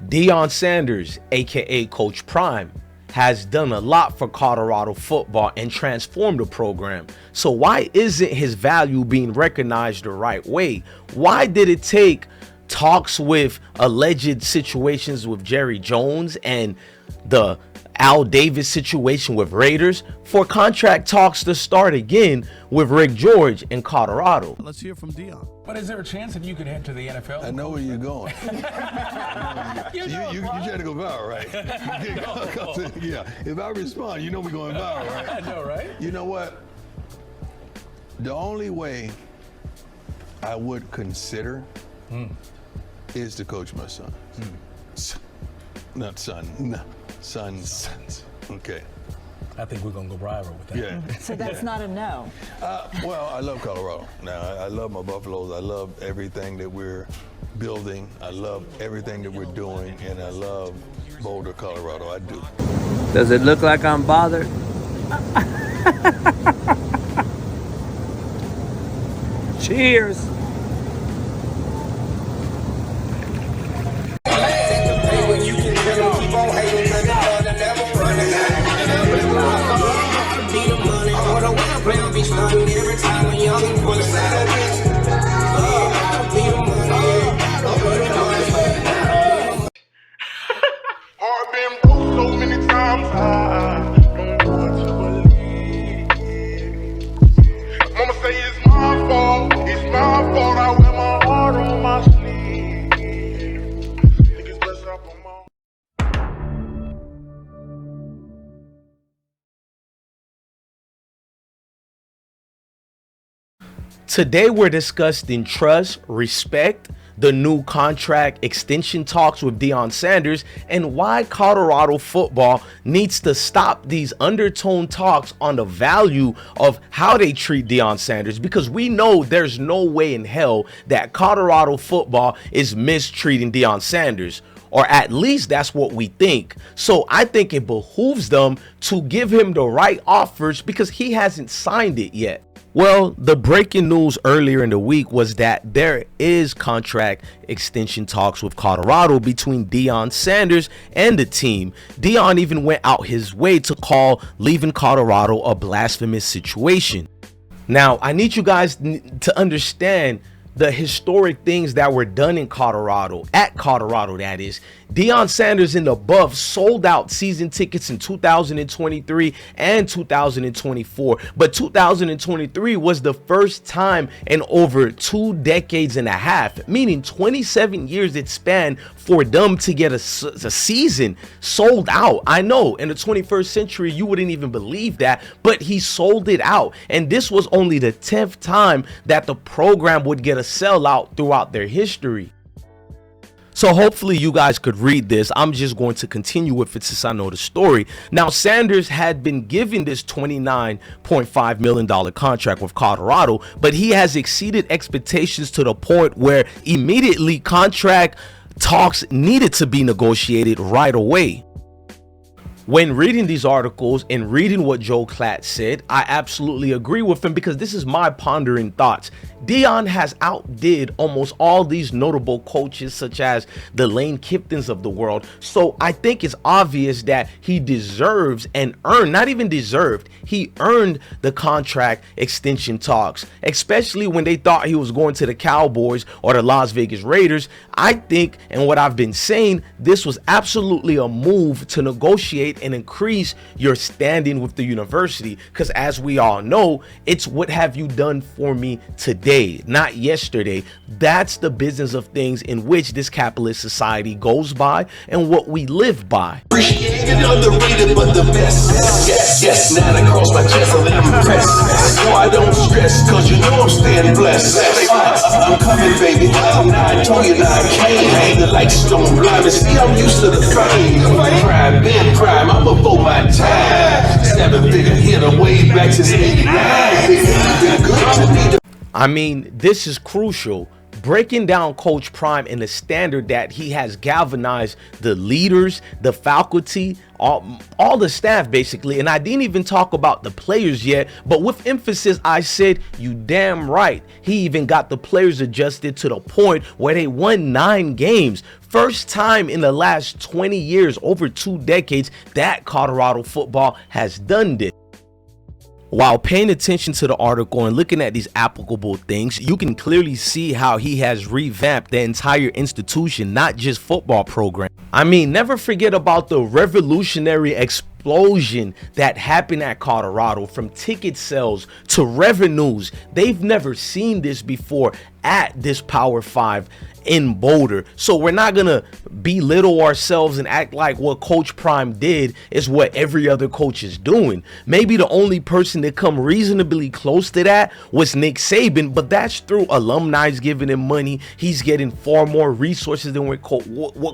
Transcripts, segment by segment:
Deion Sanders, aka Coach Prime, has done a lot for Colorado football and transformed the program. So why isn't his value being recognized the right way? Why did it take talks with alleged situations with Jerry Jones and the Al Davis situation with Raiders for contract talks to start again with Rick George in Colorado? Let's hear from Deion. But is there a chance that you could head to the NFL? I know where you're going. you trying to go viral, right? Yeah. If I respond, you know we're going viral, right? I know, right? You know what? The only way I would consider is to coach my son. Not son. No. Sons. Okay. I think we're going to go viral with that. Yeah. So that's not a no. Well, I love Colorado. Now, I love my Buffaloes. I love everything that we're building. I love everything that we're doing, and I love Boulder, Colorado. I do. Does it look like I'm bothered? Cheers. Today we're discussing trust, respect, the new contract extension talks with Deion Sanders, and why Colorado football needs to stop these undertone talks on the value of how they treat Deion Sanders, because we know there's no way in hell that Colorado football is mistreating Deion Sanders. Or at least that's what we think. So I think it behooves them to give him the right offers because he hasn't signed it yet. Well, the breaking news earlier in the week was that there is contract extension talks with Colorado between Deion Sanders and the team. Deion even went out his way to call leaving Colorado a blasphemous situation. Now, I need you guys to understand the historic things that were done in Colorado, at Colorado that is. Deion Sanders and the Buffs sold out season tickets in 2023 and 2024, but 2023 was the first time in over 2 decades and a half, meaning 27 years it spanned for them to get a season sold out. I know in the 21st century you wouldn't even believe that, but he sold it out, and this was only the 10th time that the program would get a sellout throughout their history. So hopefully you guys could read this. I'm just going to continue with it since I know the story. Now, Sanders had been given this $29.5 million contract with Colorado, but he has exceeded expectations to the point where immediately contract talks needed to be negotiated right away. When reading these articles and reading what Joe Klatt said, I absolutely agree with him because this is my pondering thoughts. Deion has outdid almost all these notable coaches such as the Lane Kiptons of the world. So I think it's obvious that he deserves and earned, not even deserved, he earned the contract extension talks, especially when they thought he was going to the Cowboys or the Las Vegas Raiders. I think, and what I've been saying, this was absolutely a move to negotiate and increase your standing with the university, because as we all know, it's what have you done for me today, not yesterday. That's the business of things in which this capitalist society goes by and what we live by. Appreciated, underrated, but the best. Yes, now I cross my chest, I'm impressed. No, I don't stress, cause you know I'm staying blessed. I'm coming, baby. I told you now I can't. The lights don't blind me. See, I'm used to the fame. Prime, been prime, I'm before my time. 7-figure hit away back since '89. Been good to me. I mean, this is crucial. breaking down Coach Prime and the standard that he has galvanized the leaders, the faculty, all the staff basically. And I didn't even talk about the players yet, but with emphasis, I said, you damn right. He even got the players adjusted to the point where they won 9 games. First time in the last 20 years, over 2 decades, that Colorado football has done this. While paying attention to the article and looking at these applicable things, you can clearly see how he has revamped the entire institution, not just football program. I mean, never forget about the revolutionary explosion that happened at Colorado, from ticket sales to revenues. They've never seen this before at this Power 5 in Boulder. So we're not gonna belittle ourselves and act like what Coach Prime did is what every other coach is doing. Maybe the only person to come reasonably close to that was Nick Saban, but that's through alumni giving him money. He's getting far more resources than what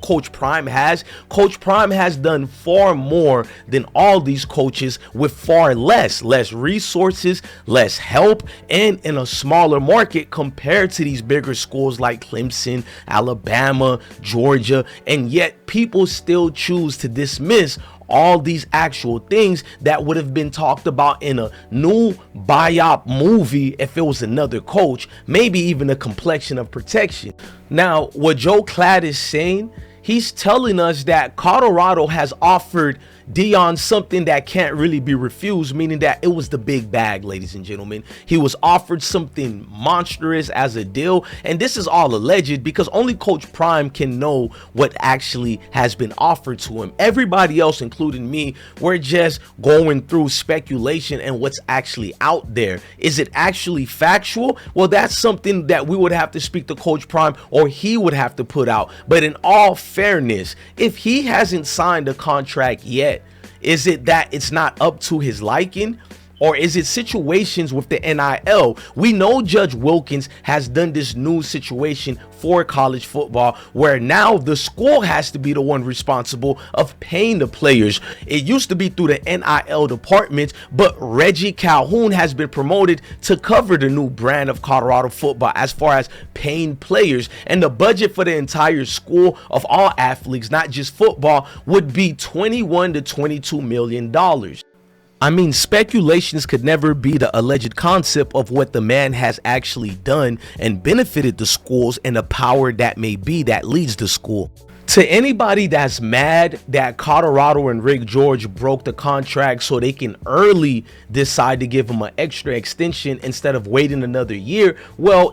Coach Prime has. Coach Prime has done far more than all these coaches with far less resources, less help, and in a smaller market compared to these bigger schools like Clemson, Alabama, Georgia, and yet people still choose to dismiss all these actual things that would have been talked about in a new biop movie if it was another coach, maybe even a complexion of protection. Now, what Joe Klatt is saying, he's telling us that Colorado has offered Deion something that can't really be refused, meaning that it was the big bag, ladies and gentlemen. He was offered something monstrous as a deal, and this is all alleged because only Coach Prime can know what actually has been offered to him. Everybody else, including me, we're just going through speculation and what's actually out there. Is it actually factual? Well, that's something that we would have to speak to Coach Prime, or he would have to put out. But in all fairness, if he hasn't signed a contract yet, is it that it's not up to his liking? Or is it situations with the NIL? We know Judge Wilkins has done this new situation for college football where now the school has to be the one responsible of paying the players. It used to be through the NIL department, but Reggie Calhoun has been promoted to cover the new brand of Colorado football as far as paying players. And the budget for the entire school of all athletes, not just football, would be $21 to $22 million. I mean, speculations could never be the alleged concept of what the man has actually done and benefited the schools and the power that may be that leads the school. To anybody that's mad that Colorado and Rick George broke the contract so they can early decide to give him an extra extension instead of waiting another year, well,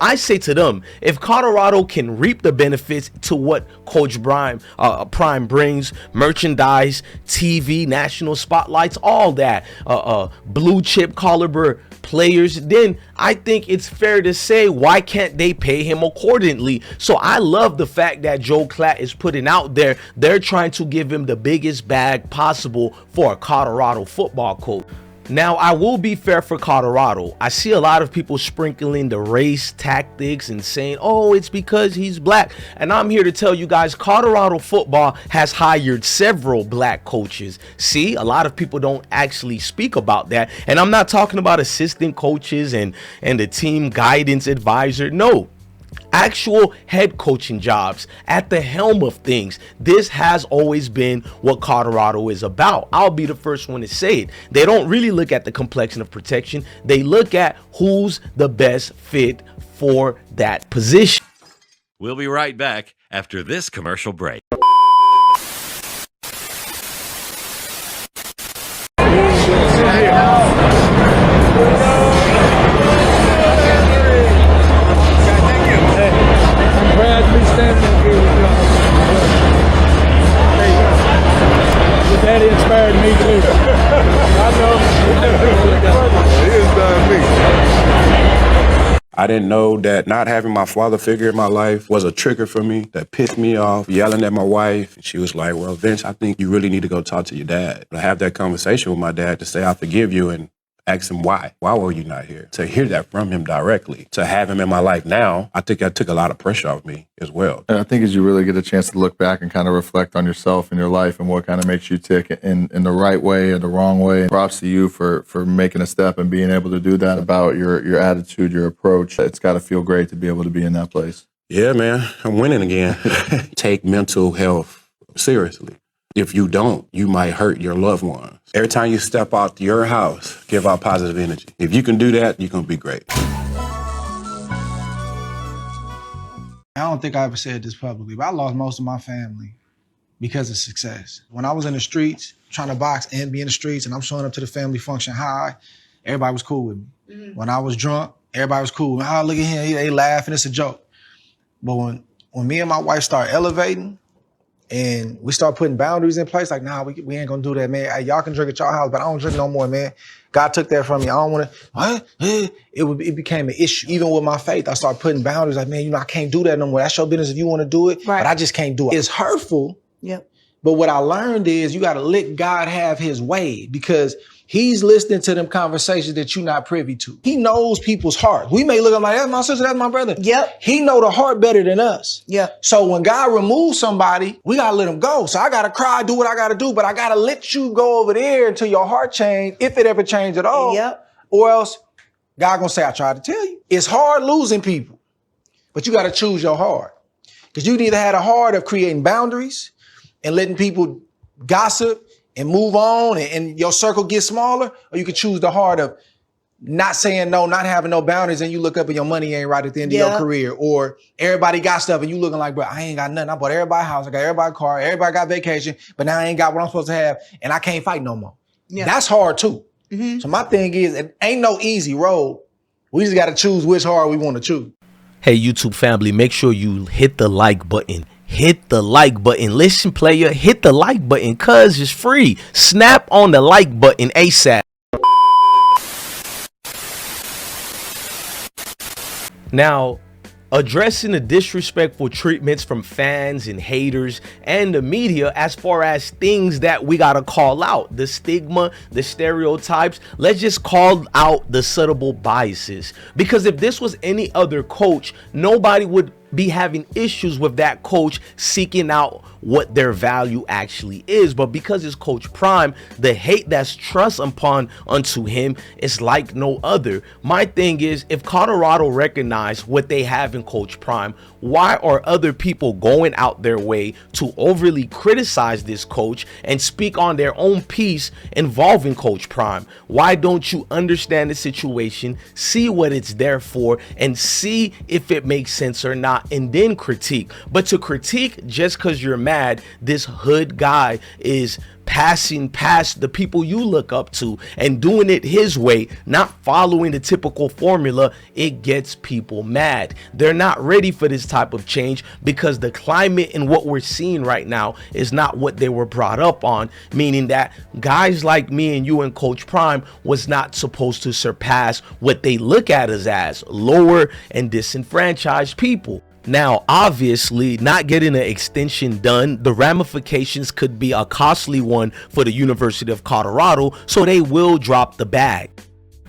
I say to them, if Colorado can reap the benefits to what Coach Prime brings, merchandise, TV, national spotlights, all that, blue chip caliber players, then I think it's fair to say, why can't they pay him accordingly? So I love the fact that Joe Klatt is putting out there, they're trying to give him the biggest bag possible for a Colorado football coach. Now, I will be fair for Colorado. I see a lot of people sprinkling the race tactics and saying, oh, it's because he's black. And I'm here to tell you guys, Colorado football has hired several black coaches. See, a lot of people don't actually speak about that. And I'm not talking about assistant coaches and the team guidance advisor. No. Actual head coaching jobs at the helm of things. This has always been what Colorado is about. I'll be the first one to say it. They don't really look at the complexion of protection. They look at who's the best fit for that position. We'll be right back after this commercial break. Daddy inspired me too. I know. I didn't know that not having my father figure in my life was a trigger for me that pissed me off, yelling at my wife. And she was like, well, Vince, I think you really need to go talk to your dad. And I have that conversation with my dad to say, I forgive you. And Ask him why. Why were you not here? To hear that from him directly, to have him in my life now, I think that took a lot of pressure off me as well. And I think as you really get a chance to look back and kind of reflect on yourself and your life and what kind of makes you tick in the right way or the wrong way. Props to you for making a step and being able to do that about your attitude, your approach. It's got to feel great to be able to be in that place. Yeah, man, I'm winning again. Take mental health seriously. If you don't, you might hurt your loved ones. Every time you step out your house, give out positive energy. If you can do that, you're going to be great. I don't think I ever said this publicly, but I lost most of my family because of success. When I was in the streets, trying to box and be in the streets, and I'm showing up to the family function high, everybody was cool with me. Mm-hmm. When I was drunk, everybody was cool. Oh, look at him, they laughing, it's a joke. But when me and my wife start elevating and we start putting boundaries in place, like, nah, we ain't gonna do that, man. Hey, y'all can drink at y'all house, but I don't drink no more, man. God took that from me. I don't wanna, it became an issue. Even with my faith, I started putting boundaries, like, man, I can't do that no more. That's your business if you wanna do it, right. But I just can't do it. It's hurtful, yep. But what I learned is you gotta let God have his way, because he's listening to them conversations that you're not privy to. He knows people's hearts. We may look at him like, that's my sister, that's my brother. Yep. He know the heart better than us. Yep. So when God removes somebody, we gotta let him go. So I gotta cry, do what I gotta do, but I gotta let you go over there until your heart change, if it ever change at all. Yep. Or else God gonna say, I tried to tell you. It's hard losing people, but you gotta choose your heart. Because you either had a heart of creating boundaries and letting people gossip and move on and your circle gets smaller, or you could choose the heart of not saying no, not having no boundaries, and you look up and your money ain't right at the end of your career, or everybody got stuff and you looking like, bro, I ain't got nothing. I bought everybody a house, I got everybody a car, everybody got vacation, but now I ain't got what I'm supposed to have and I can't fight no more. Yeah. That's hard too. Mm-hmm. So my thing is, it ain't no easy road. We just got to choose which heart we want to choose. Hey, YouTube family, make sure you hit the like button. Hit the like button. Listen, player, hit the like button, cuz it's free. Snap on the like button ASAP. Now, addressing the disrespectful treatments from fans and haters and the media, as far as things that we gotta call out, the stigma, the stereotypes, let's just call out the subtle biases. Because if this was any other coach, nobody would be having issues with that coach seeking out what their value actually is. But because it's Coach Prime, the hate that's thrust upon unto him is like no other. My thing is, if Colorado recognize what they have in Coach Prime, why are other people going out their way to overly criticize this coach and speak on their own piece involving Coach Prime? Why don't you understand the situation, see what it's there for, and see if it makes sense or not, and then critique? But to critique just because you're mad this hood guy is passing past the people you look up to and doing it his way, not following the typical formula, it gets people mad. They're not ready for this type of change because the climate and what we're seeing right now is not what they were brought up on, meaning that guys like me and you and Coach Prime was not supposed to surpass what they look at us as, lower and disenfranchised people. Now, obviously, not getting an extension done, the ramifications could be a costly one for the University of Colorado, so they will drop the bag.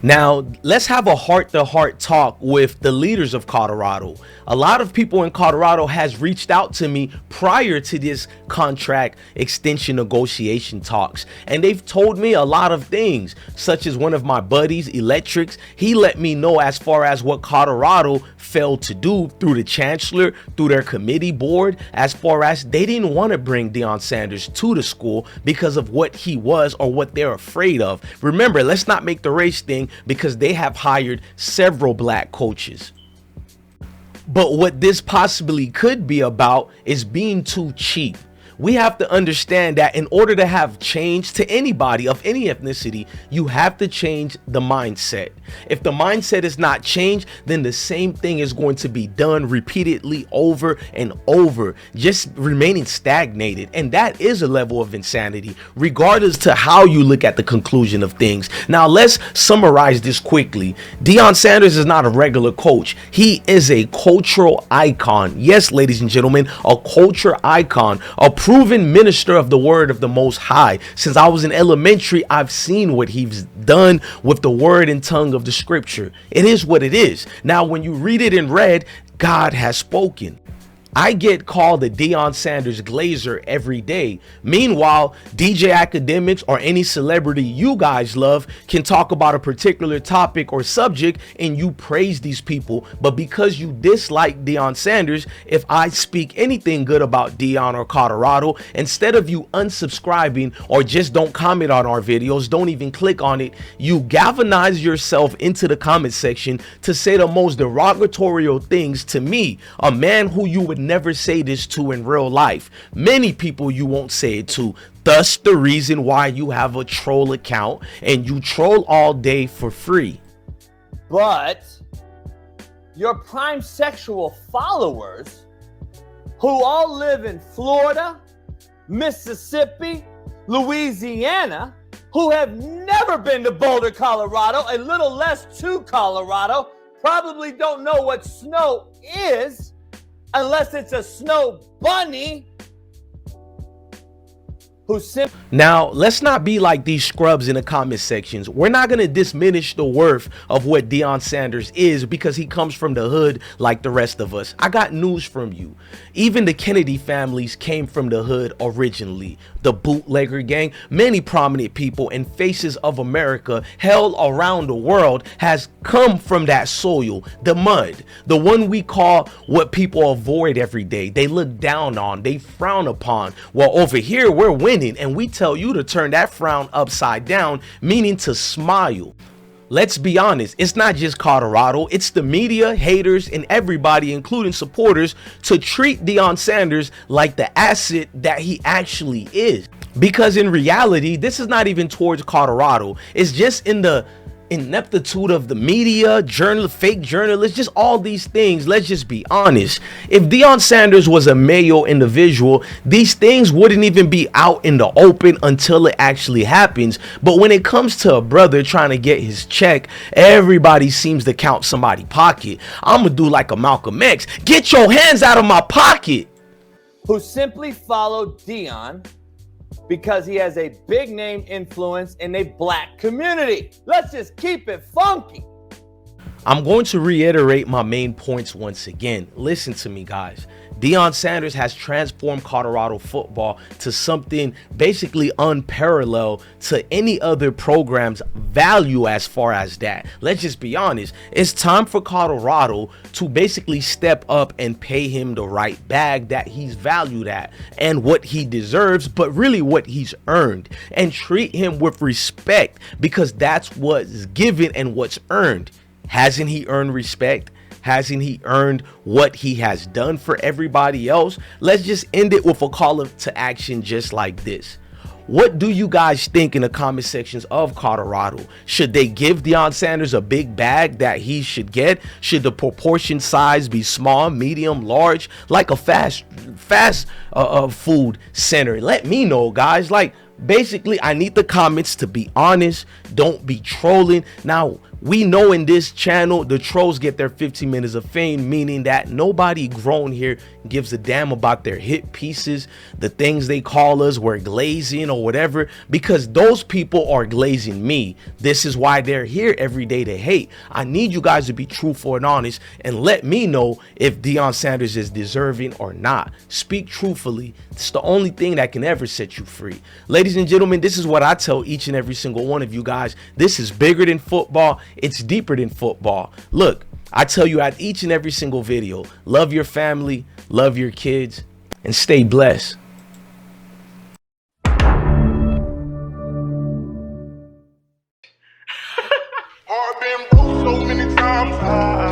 Now, let's have a heart-to-heart talk with the leaders of Colorado. A lot of people in Colorado has reached out to me prior to this contract extension negotiation talks, and they've told me a lot of things, such as one of my buddies, Electrics. He let me know as far as what Colorado failed to do through the chancellor, through their committee board, as far as they didn't want to bring Deion Sanders to the school because of what he was or what they're afraid of. Remember, let's not make the race thing, because they have hired several black coaches. But what this possibly could be about is being too cheap. We have to understand that in order to have change to anybody of any ethnicity, you have to change the mindset. If the mindset is not changed, then the same thing is going to be done repeatedly over and over, just remaining stagnated. And that is a level of insanity, regardless to how you look at the conclusion of things. Now, let's summarize this quickly. Deion Sanders is not a regular coach. He is a cultural icon. Yes, ladies and gentlemen, a culture icon, a proven minister of the word of the Most High. Since I was in elementary, I've seen what he's done with the word and tongue of the scripture. It is what it is. Now, when you read it in red, God has spoken. I get called the Deion Sanders Glazer every day. Meanwhile, DJ Academics or any celebrity you guys love can talk about a particular topic or subject and you praise these people. But because you dislike Deion Sanders, if I speak anything good about Deion or Colorado, instead of you unsubscribing or just don't comment on our videos, don't even click on it, you galvanize yourself into the comment section to say the most derogatory things to me, a man who you would never say this to in real life. Many people you won't say it to. Thus the reason why you have a troll account and you troll all day for free. But your prime sexual followers, who all live in Florida, Mississippi, Louisiana, who have never been to Boulder, Colorado, and little less to Colorado, probably don't know what snow is unless it's a snow bunny who simply... Now, let's not be like these scrubs in the comment sections. We're not going to diminish the worth of what Deion Sanders is because he comes from the hood like the rest of us. I got news from you. Even the Kennedy families came from the hood originally. The bootlegger gang, many prominent people and faces of America held around the world has come from that soil, the mud, the one we call what people avoid every day. They look down on, they frown upon. Well, over here, we're winning and we tell you to turn that frown upside down, meaning to smile. Let's be honest, it's not just Colorado, it's the media, haters, and everybody, including supporters, to treat Deion Sanders like the asset that he actually is. Because in reality, this is not even towards Colorado. It's just in the ineptitude of the media, fake journalists, just all these things. Let's just be honest. If Deion Sanders was a male individual, these things wouldn't even be out in the open until it actually happens. But when it comes to a brother trying to get his check, everybody seems to count somebody's pocket. I'm gonna do like a Malcolm X. Get your hands out of my pocket. Who simply followed Deion because he has a big name influence in a black community. Let's just keep it funky. I'm going to reiterate my main points once again. Listen to me, guys. Deion Sanders has transformed Colorado football to something basically unparalleled to any other program's value as far as that. Let's just be honest. It's time for Colorado to basically step up and pay him the right bag that he's valued at and what he deserves, but really what he's earned, and treat him with respect because that's what's given and what's earned. Hasn't he earned respect? Hasn't he earned what he has done for everybody else? Let's just end it with a call to action just like this. What do you guys think in the comment sections of Colorado? Should they give Deion Sanders a big bag that he should get? Should the proportion size be small, medium, large, like a fast food center? Let me know, guys. Like, basically, I need the comments to be honest. Don't be trolling. Now, we know in this channel, the trolls get their 15 minutes of fame, meaning that nobody grown here gives a damn about their hit pieces, the things they call us, we're glazing or whatever, because those people are glazing me. This is why they're here every day to hate. I need you guys to be truthful and honest and let me know if Deion Sanders is deserving or not. Speak truthfully. It's the only thing that can ever set you free. Ladies and gentlemen, this is what I tell each and every single one of you guys. This is bigger than football. It's deeper than football. Look, I tell you at each and every single video, love your family, love your kids, and stay blessed. I've been broke so many times.